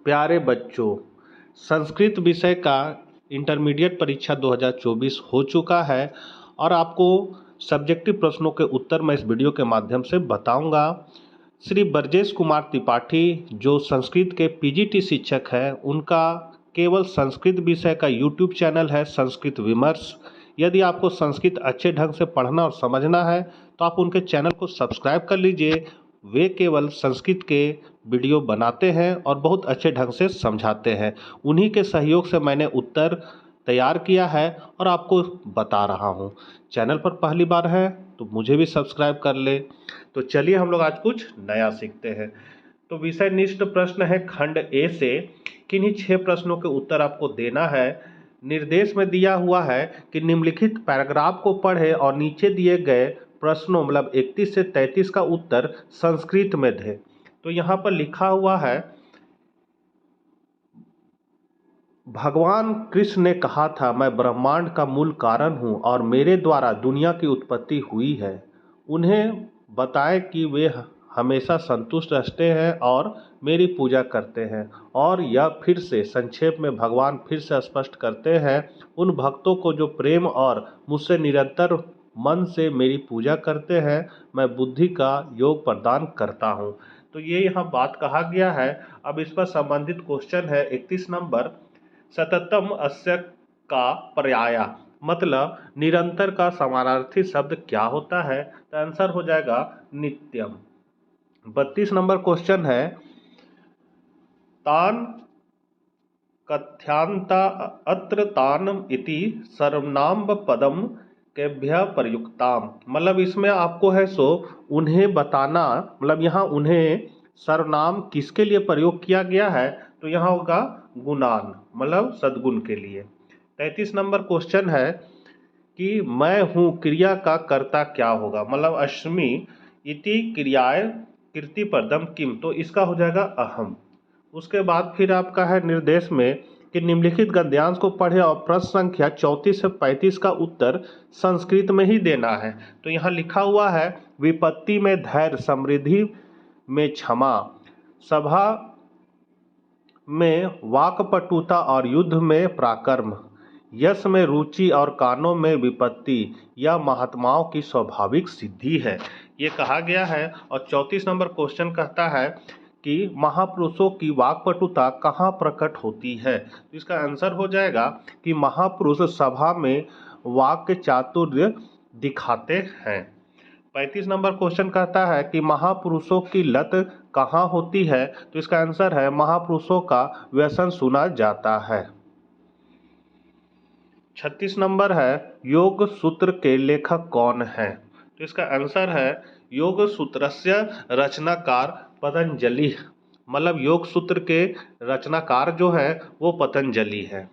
प्यारे बच्चों, संस्कृत विषय का इंटरमीडिएट परीक्षा 2024 हो चुका है और आपको सब्जेक्टिव प्रश्नों के उत्तर मैं इस वीडियो के माध्यम से बताऊंगा। श्री ब्रजेश कुमार त्रिपाठी जो संस्कृत के पीजीटी शिक्षक हैं, उनका केवल संस्कृत विषय का यूट्यूब चैनल है संस्कृत विमर्श। यदि आपको संस्कृत अच्छे ढंग से पढ़ना और समझना है तो आप उनके चैनल को सब्सक्राइब कर लीजिए। वे केवल संस्कृत के वीडियो बनाते हैं और बहुत अच्छे ढंग से समझाते हैं। उन्हीं के सहयोग से मैंने उत्तर तैयार किया है और आपको बता रहा हूं। चैनल पर पहली बार है तो मुझे भी सब्सक्राइब कर ले। तो चलिए हम लोग आज कुछ नया सीखते हैं। तो विषय निष्ठ प्रश्न है खंड ए से। किन्हीं 6 प्रश्नों के उत्तर आपको देना है। निर्देश में दिया हुआ है कि निम्नलिखित पैराग्राफ को पढ़े और नीचे दिए गए प्रश्नों मतलब 31 से 33 का उत्तर संस्कृत में दें। तो यहाँ पर लिखा हुआ है, भगवान कृष्ण ने कहा था, मैं ब्रह्मांड का मूल कारण हूँ और मेरे द्वारा दुनिया की उत्पत्ति हुई है। उन्हें बताएं कि वे हमेशा संतुष्ट रहते हैं और मेरी पूजा करते हैं। और यह फिर से संक्षेप में भगवान फिर से स्पष्ट करते हैं, उन भक्तों को जो प्रेम और मुझसे निरंतर मन से मेरी पूजा करते हैं, मैं बुद्धि का योग प्रदान करता हूँ। तो ये यहाँ बात कहा गया है। अब इस पर संबंधित क्वेश्चन है 31 नंबर, सततम अस्य का पर्याय मतलब निरंतर का समानार्थी शब्द क्या होता है? तो आंसर हो जाएगा नित्यम। 32 नंबर क्वेश्चन है, तान कथ्यांता अत्र तान इति सर्वनाम पदम केभ्य प्रयुक्ताम मतलब इसमें आपको है सो उन्हें बताना, मतलब यहाँ उन्हें सर्वनाम किसके लिए प्रयोग किया गया है? तो यहाँ होगा गुणान मतलब सद्गुण के लिए। 33 नंबर क्वेश्चन है कि मैं हूँ क्रिया का कर्ता क्या होगा? मतलब अस्मि इति क्रियाए कीर्तिपदम किम, तो इसका हो जाएगा अहम। उसके बाद फिर आपका है निर्देश में कि निम्नलिखित गद्यांश को पढ़े और प्रश्न संख्या 34 से 35 का उत्तर संस्कृत में ही देना है। तो यहाँ लिखा हुआ है, विपत्ति में धैर्य, समृद्धि में क्षमा, सभा में वाक्पटुता और युद्ध में पराक्रम, यश में रुचि और कानों में विपत्ति, यह महात्माओं की स्वाभाविक सिद्धि है। ये कहा गया है। और 34 नंबर क्वेश्चन कहता है कि महापुरुषों की वाक्पटुता कहाँ प्रकट होती है? तो इसका आंसर हो जाएगा कि महापुरुष सभा में वाक्य चातुर्य दिखाते हैं। 35 नंबर क्वेश्चन कहता है कि महापुरुषों की लत कहाँ होती है? तो इसका आंसर है महापुरुषों का व्यसन सुना जाता है। 36 नंबर है, योग सूत्र के लेखक कौन है? तो इसका आंसर है योग सूत्रस्य रचनाकार पतंजलि, मतलब योग सूत्र के रचनाकार जो है वो पतंजलि है।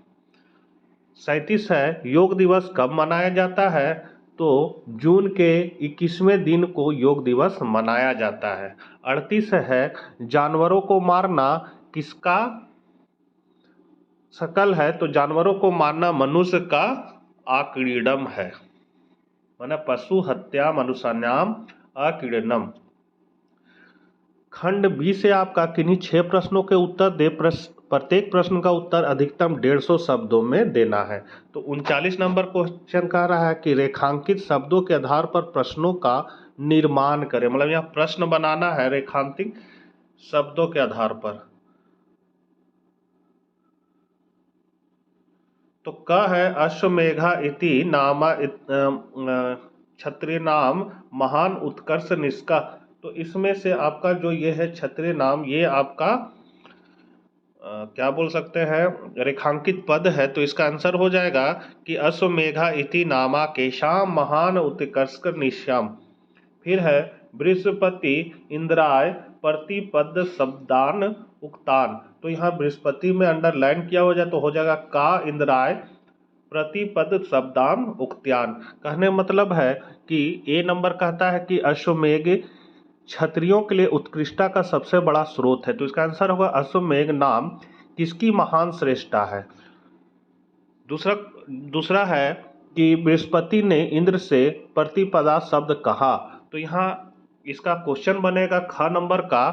37 है, योग दिवस कब मनाया जाता है? तो जून के 21वें दिन को योग दिवस मनाया जाता है। 38 है, जानवरों को मारना किसका शकल है? तो जानवरों को मारना मनुष्य का आक्रीडम है, माना पशु हत्या मनुष्यानाम आक्रीडनम। खंड बी से आपका किन्हीं 6 प्रश्नों के उत्तर दे। प्रत्येक प्रश्न का उत्तर अधिकतम 150 शब्दों में देना है। तो 39 नंबर क्वेश्चन कह रहा है कि रेखांकित शब्दों के आधार पर प्रश्नों का निर्माण करें, मतलब यहाँ प्रश्न बनाना है रेखांकित शब्दों के आधार पर। तो क है अश्वमेधा इति नामा क्षत्रिय नाम महान उत्कर्ष निष्का। तो इसमें से आपका जो ये है क्षत्रिय नाम, ये आपका क्या बोल सकते हैं रेखांकित पद है। तो इसका आंसर हो जाएगा कि अश्वमेधा इति नामा केशाम महान उत्कर्ष निश्याम। फिर है बृहस्पति इंद्राय प्रतिपद शब्दान उक्तान। तो यहाँ बृहस्पति में अंडरलाइन किया हो जाए तो हो जाएगा का इंद्राय प्रतिपद शब्दान उक्त्यान। कहने मतलब है कि ए नंबर कहता है कि अश्वमेघ क्षत्रियों के लिए उत्कृष्टता का सबसे बड़ा स्रोत है। तो इसका आंसर होगा अश्वमेघ नाम किसकी महान श्रेष्ठता है। दूसरा है कि बृहस्पति ने इंद्र से प्रतिपदा शब्द कहा। तो यहाँ इसका क्वेश्चन बनेगा ख नंबर का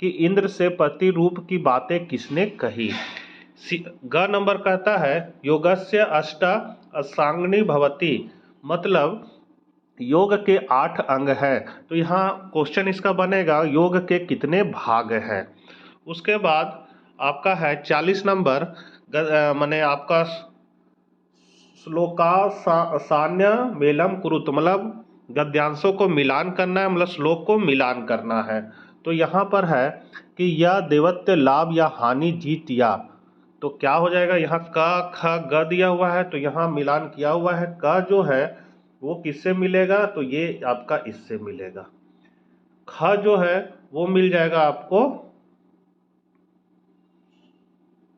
कि इंद्र से पति रूप की बातें किसने कही। ग नंबर कहता है योगस्य अष्ट असांगिनी भवति, मतलब योग के 8 अंग है। तो यहाँ क्वेश्चन इसका बनेगा योग के कितने भाग हैं। उसके बाद आपका है 40 नंबर, माने आपका श्लोका सान्य मेलम कुरुत, मतलब गद्यांशों को मिलान करना है, मतलब श्लोक को मिलान करना है। तो यहाँ पर है कि यह देवत्व लाभ या हानि जीत या, तो क्या हो जाएगा, यहाँ क ख ग दिया हुआ है तो यहाँ मिलान किया हुआ है। क जो है वो किससे मिलेगा, तो ये आपका इससे मिलेगा। ख जो है वो मिल जाएगा आपको,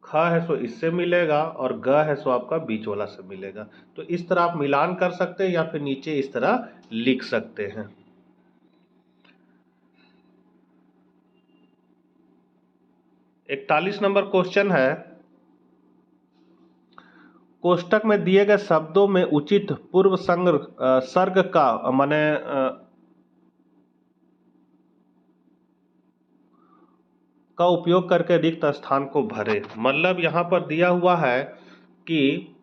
ख है सो इससे मिलेगा, और ग है सो आपका बीच वाला से मिलेगा। तो इस तरह आप मिलान कर सकते हैं या फिर नीचे इस तरह लिख सकते हैं। 41 नंबर क्वेश्चन है, कोष्टक में दिए गए शब्दों में उचित पूर्व सर्ग का माने का उपयोग करके रिक्त स्थान को भरे। मतलब यहाँ पर दिया हुआ है कि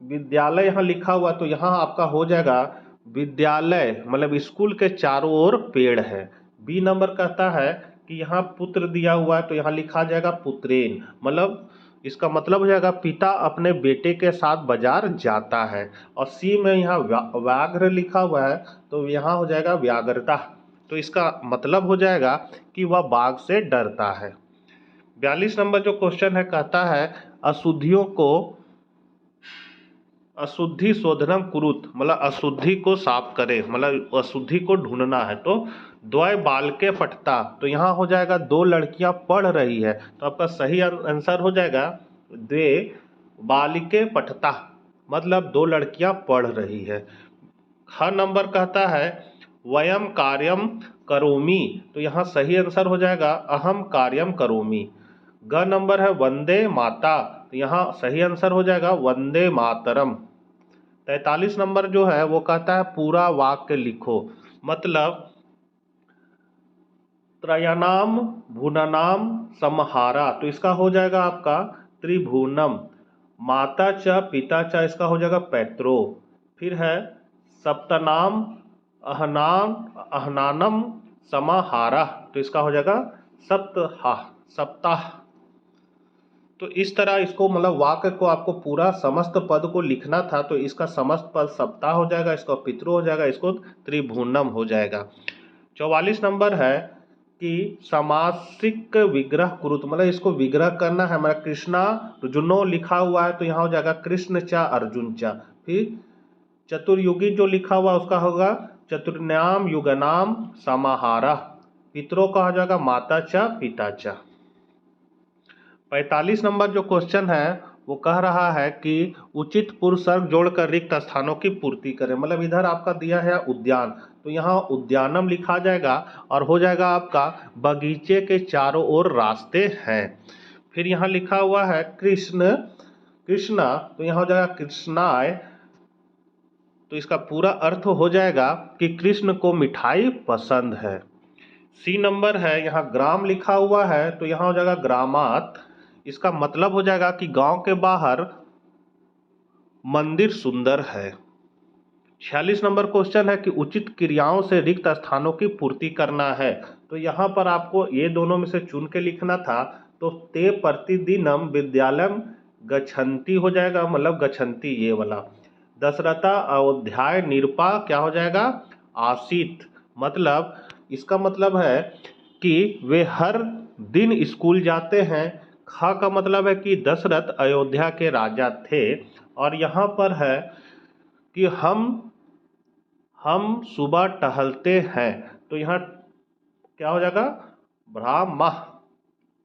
विद्यालय यहाँ लिखा हुआ, तो यहाँ आपका हो जाएगा विद्यालय, मतलब स्कूल के चारों ओर पेड़ है। बी नंबर कहता है कि यहाँ पुत्र दिया हुआ है, तो यहाँ लिखा जाएगा पुत्रेन, मतलब इसका मतलब हो जाएगा पिता अपने बेटे के साथ बाजार जाता है। और सी में यहाँ व्याघ्र लिखा हुआ है, तो यहाँ हो जाएगा व्याघ्रता, तो इसका मतलब हो जाएगा कि वह बाघ से डरता है। 42 नंबर जो क्वेश्चन है कहता है अशुद्धियों को अशुद्धि शोधनम कुरुत, मतलब अशुद्धि को साफ करे, मतलब अशुद्धि को ढूंढना है। तो द्वय बाल के पठता, तो यहाँ हो जाएगा 2 लड़कियां पढ़ रही है, तो आपका सही आंसर हो जाएगा द्वे बालिके पठता, मतलब 2 लड़कियां पढ़ रही है। ख नंबर कहता है वयम कार्यम करोमि, तो यहाँ सही आंसर हो जाएगा अहम कार्यम करोमि। ग नंबर है वंदे माता, तो यहाँ सही आंसर हो जाएगा वंदे मातरम। 43 नंबर जो है वो कहता है पूरा वाक्य लिखो, मतलब त्रयाणाम भुवनानाम समहारा, तो इसका हो जाएगा आपका त्रिभुवनम। माता च पिता च, इसका हो जाएगा पैत्रो। फिर है सप्तनाम अहनाम अहनानम समाहारा, तो इसका हो जाएगा सप्ताह। तो इस तरह इसको, मतलब वाक्य को आपको पूरा समस्त पद को लिखना था, तो इसका समस्त पद सप्ताह हो जाएगा, इसका पितृ हो जाएगा, इसको त्रिभुवनम हो जाएगा। 44 नंबर है कि सामासिक विग्रह कुरुत, मतलब इसको विग्रह करना है। हमारा कृष्णा अर्जुनो लिखा हुआ है, तो यहाँ हो जाएगा कृष्ण चा अर्जुन चा। फिर चतुर्युगी जो लिखा हुआ उसका होगा चतुर्नाम युगनाम समाहारा। पितरों का हो जाएगा माता चा पिता चा। 45 नंबर जो क्वेश्चन है वो कह रहा है कि उचित पूर्व सर्ग जोड़कर रिक्त स्थानों की पूर्ति करें। मतलब इधर आपका दिया है उद्यान, तो यहाँ उद्यानम लिखा जाएगा और हो जाएगा आपका बगीचे के चारों ओर रास्ते हैं। फिर यहाँ लिखा हुआ है कृष्णा, तो यहाँ हो जाएगा कृष्णाय, तो इसका पूरा अर्थ हो जाएगा कि कृष्ण को मिठाई पसंद है। सी नंबर है यहाँ ग्राम लिखा हुआ है, तो यहाँ हो जाएगा ग्रामात, इसका मतलब हो जाएगा कि गांव के बाहर मंदिर सुंदर है। 46 नंबर क्वेश्चन है कि उचित क्रियाओं से रिक्त स्थानों की पूर्ति करना है, तो यहाँ पर आपको ये दोनों में से चुन के लिखना था। तो ते प्रतिदिनम विद्यालय गच्छन्ति हो जाएगा, मतलब गच्छन्ति ये वाला। दशरथा अयोध्याय निरपा क्या हो जाएगा आसित, मतलब इसका मतलब है कि वे हर दिन स्कूल जाते हैं। ख का मतलब है कि दशरथ अयोध्या के राजा थे। और यहाँ पर है कि हम सुबह टहलते हैं, तो यहाँ क्या हो जाएगा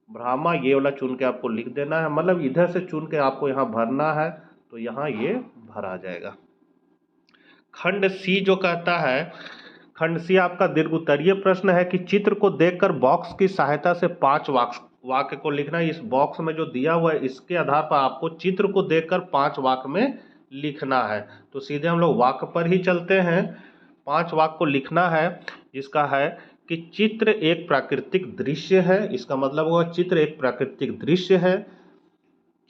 ब्राह्मा ये वाला चुन के आपको लिख देना है, मतलब इधर से चुन के आपको यहाँ भरना है, तो यहाँ ये भरा जाएगा। खंड सी जो कहता है, खंड सी आपका दीर्घ उत्तरीय प्रश्न है कि चित्र को देखकर बॉक्स की सहायता से 5 वाक्य को लिखना है। इस बॉक्स में जो दिया हुआ है इसके आधार पर आपको चित्र को देखकर 5 वाक्य में लिखना है। तो सीधे हम लोग वाक्य पर ही चलते हैं। 5 वाक्य को लिखना है, जिसका है कि चित्र एक प्राकृतिक दृश्य है, इसका मतलब हुआ चित्र एक प्राकृतिक दृश्य है।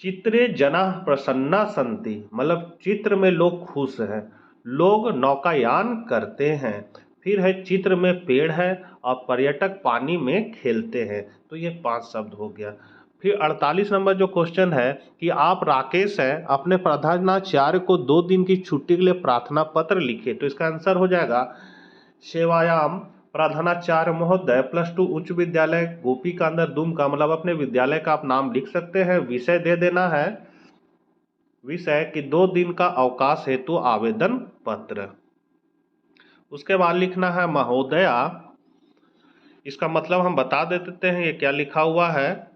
चित्रे जना प्रसन्ना संति, मतलब चित्र में लोग खुश हैं, लोग नौकायान करते हैं। फिर है चित्र में पेड़ है और पर्यटक पानी में खेलते हैं। तो ये 5 शब्द हो गया। फिर 48 नंबर जो क्वेश्चन है कि आप राकेश हैं, अपने प्रधानाचार्य को 2 दिन की छुट्टी के लिए प्रार्थना पत्र लिखे। तो इसका आंसर हो जाएगा सेवायाम प्रधानाचार्य महोदय +2 उच्च विद्यालय गोपीकांदर दुमका, मतलब अपने विद्यालय का आप नाम लिख सकते हैं। विषय दे देना है, विषय कि 2 दिन का अवकाश हेतु आवेदन पत्र। उसके बाद लिखना है महोदया, इसका मतलब हम बता देते हैं ये क्या लिखा हुआ है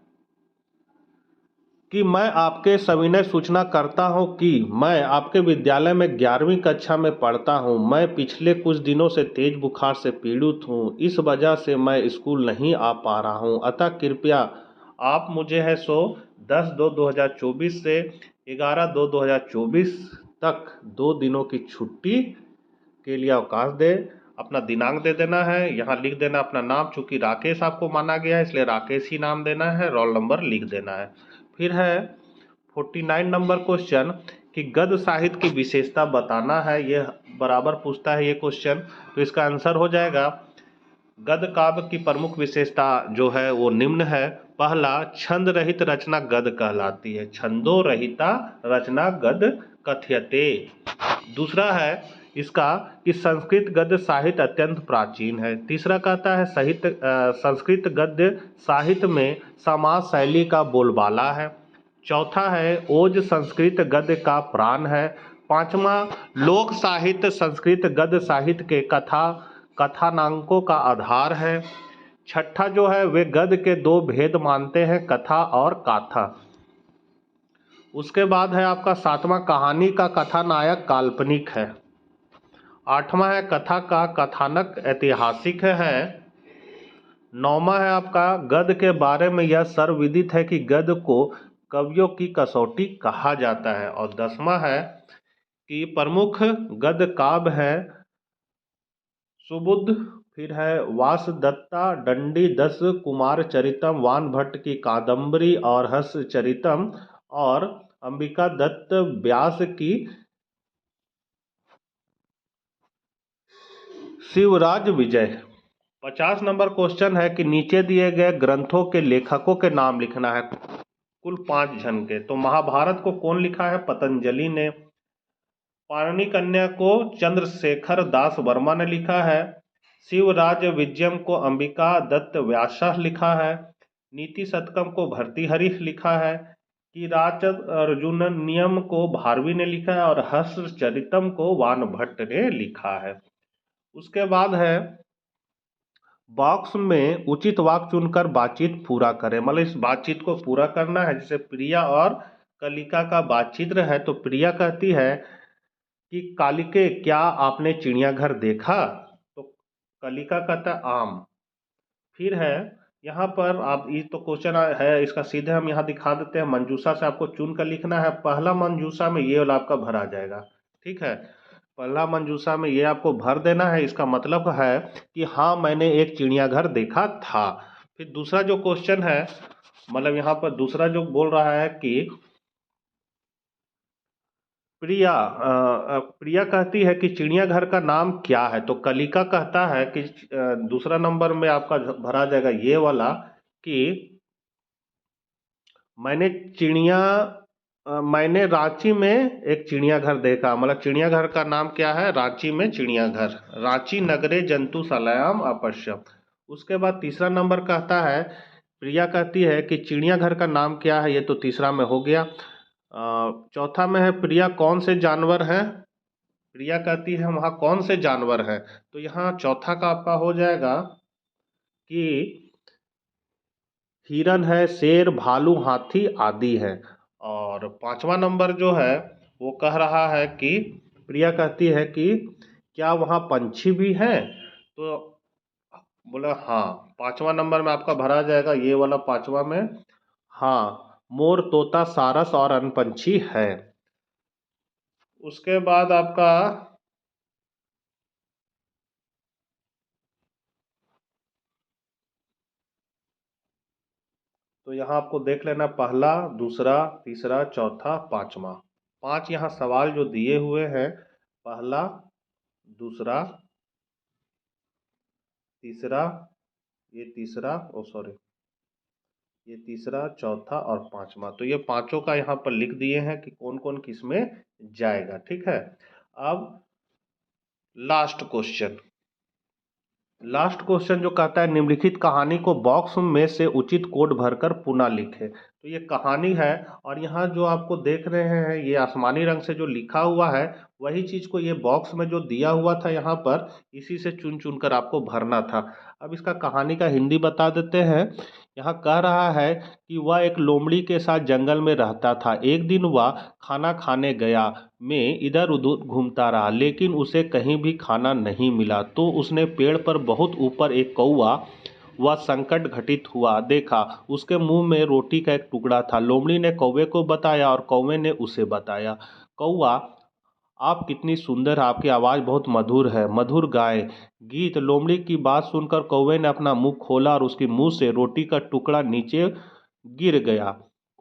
कि मैं आपके सविनय सूचना करता हूं कि मैं आपके विद्यालय में 11वीं कक्षा में पढ़ता हूं। मैं पिछले कुछ दिनों से तेज बुखार से पीड़ित हूं, इस वजह से मैं स्कूल नहीं आ पा रहा हूं। अतः कृपया आप मुझे है सो 10/2/2024 से 11/2/2024 तक 2 दिनों की छुट्टी के लिए अवकाश दे। अपना दिनांक दे देना है, यहाँ लिख देना अपना नाम, चूंकि राकेश आपको माना गया है इसलिए राकेश ही नाम देना है, रोल नंबर लिख देना है। फिर है 49 नंबर क्वेश्चन कि गद्य साहित्य की विशेषता बताना है। ये बराबर पूछता है ये क्वेश्चन, तो इसका आंसर हो जाएगा गद्य काव्य की प्रमुख विशेषता जो है वो निम्न है। पहला, छंद रहित रचना गद्य कहलाती है, छंदो रहिता रचना गद्य कथ्यते। दूसरा है इसका कि संस्कृत गद्य साहित्य अत्यंत प्राचीन है। तीसरा कहता है संस्कृत गद्य साहित्य में समाज शैली का बोलबाला है। चौथा है ओज संस्कृत गद्य का प्राण है। पांचवा, लोक साहित्य संस्कृत गद्य साहित्य के कथानांकों का आधार है। छठा जो है वे गद्य के 2 भेद मानते हैं, कथा और काथा। उसके बाद है आपका 7वां, कहानी का कथानायक काल्पनिक है। 8वां है कथा का कथानक ऐतिहासिक है। 9वां है आपका गद्य के बारे में यह सर्वविदित है कि गद्य को कवियों की कसौटी कहा जाता है। और 10वां है कि प्रमुख गद्य काव्य है सुबुध, फिर है वासदत्ता, दंडी, दस कुमार चरितम, वान भट्ट की कादंबरी और हस चरितम, और अंबिका दत्त व्यास की शिवराज विजय। 50 नंबर क्वेश्चन है कि नीचे दिए गए ग्रंथों के लेखकों के नाम लिखना है, कुल 5 जन के। तो महाभारत को कौन लिखा है? पतंजलि ने। पाणिनि कन्या को चंद्रशेखर दास वर्मा ने लिखा है। शिवराज विजयम को अंबिका दत्त व्यास लिखा है। नीति शतकम को भर्तृहरि लिखा है। कि राच अर्जुननियम को भारवी ने लिखा है और हर्षचरितम को वान भट्ट ने लिखा है। उसके बाद है बॉक्स में उचित वाक्य चुनकर बातचीत पूरा करें, मतलब इस बातचीत को पूरा करना है। जैसे प्रिया और कलिका का बातचीत है, तो प्रिया कहती है कि कालिके क्या आपने चिड़ियाघर देखा? तो कलिका कहता है आम। फिर है यहाँ पर आप, ये तो क्वेश्चन है इसका सीधे हम यहाँ दिखा देते हैं। मंजूषा से आपको चुन कर लिखना है। पहला मंजूषा में ये वाला आपका भरा जाएगा, ठीक है। पहला मंजूषा में ये आपको भर देना है, इसका मतलब है कि हाँ मैंने एक चिड़ियाघर देखा था। फिर दूसरा जो क्वेश्चन है, मतलब यहाँ पर दूसरा जो बोल रहा है कि प्रिया कहती है कि चिड़ियाघर का नाम क्या है? तो कलिका कहता है कि दूसरा नंबर में आपका भरा जाएगा ये वाला कि मैंने रांची में एक चिड़ियाघर देखा, मतलब चिड़ियाघर का नाम क्या है? रांची में चिड़ियाघर, रांची नगरे जंतुशालायाम अपश्यम। उसके बाद तीसरा नंबर कहता है, प्रिया कहती है कि चिड़ियाघर का नाम क्या है? ये तो तीसरा में हो गया। चौथा में है प्रिया कौन से जानवर हैं? प्रिया कहती है वहाँ कौन से जानवर हैं? तो यहाँ चौथा का आपका हो जाएगा कि हिरन है, शेर, भालू, हाथी आदि है। और 5वां नंबर जो है वो कह रहा है कि प्रिया कहती है कि क्या वहाँ पंछी भी हैं? तो बोला हाँ। 5वां नंबर में आपका भरा जाएगा ये वाला 5वां में, हाँ मोर, तोता, सारस और अन्य पंछी है। उसके बाद आपका तो यहाँ आपको देख लेना, पहला, दूसरा, तीसरा, चौथा, पांचवा। 5 यहाँ सवाल जो दिए हुए हैं, पहला, दूसरा, तीसरा, ये तीसरा, ओ सॉरी, ये तीसरा, चौथा और पांचवा। तो ये पांचों का यहाँ पर लिख दिए हैं कि कौन कौन किस में जाएगा। ठीक है। अब लास्ट क्वेश्चन, लास्ट क्वेश्चन जो कहता है निम्नलिखित कहानी को बॉक्स में से उचित कोड भरकर पुनः लिखें। तो ये कहानी है, और यहाँ जो आपको देख रहे हैं ये आसमानी रंग से जो लिखा हुआ है, वही चीज़ को ये बॉक्स में जो दिया हुआ था यहाँ पर, इसी से चुन चुन कर आपको भरना था। अब इसका कहानी का हिंदी बता देते हैं। यहाँ कह रहा है कि वह एक लोमड़ी के साथ जंगल में रहता था। एक दिन वह खाना खाने गया में इधर उधर घूमता रहा, लेकिन उसे कहीं भी खाना नहीं मिला। तो उसने पेड़ पर बहुत ऊपर एक कौवा वह संकट घटित हुआ देखा। उसके मुंह में रोटी का एक टुकड़ा था। लोमड़ी ने कौवे को बताया और कौवे ने उसे बताया। कौवा, आप कितनी सुंदर है, आपकी आवाज़ बहुत मधुर है, मधुर गाए गीत। लोमड़ी की बात सुनकर कौवे ने अपना मुंह खोला और उसके मुंह से रोटी का टुकड़ा नीचे गिर गया।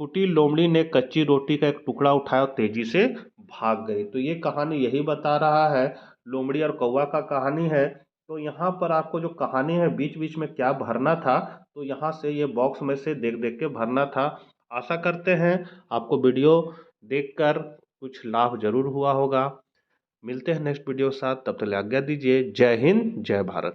कुटिल लोमड़ी ने कच्ची रोटी का एक टुकड़ा उठाया और तेजी से भाग गई। तो ये कहानी यही बता रहा है, लोमड़ी और कौवा का कहानी है। तो यहाँ पर आपको जो कहानी है बीच बीच में क्या भरना था, तो यहाँ से ये बॉक्स में से देख देख के भरना था। आशा करते हैं आपको वीडियो देखकर कुछ लाभ जरूर हुआ होगा। मिलते हैं नेक्स्ट वीडियो के साथ, तब तक आज्ञा दीजिए। जय हिंद, जय भारत।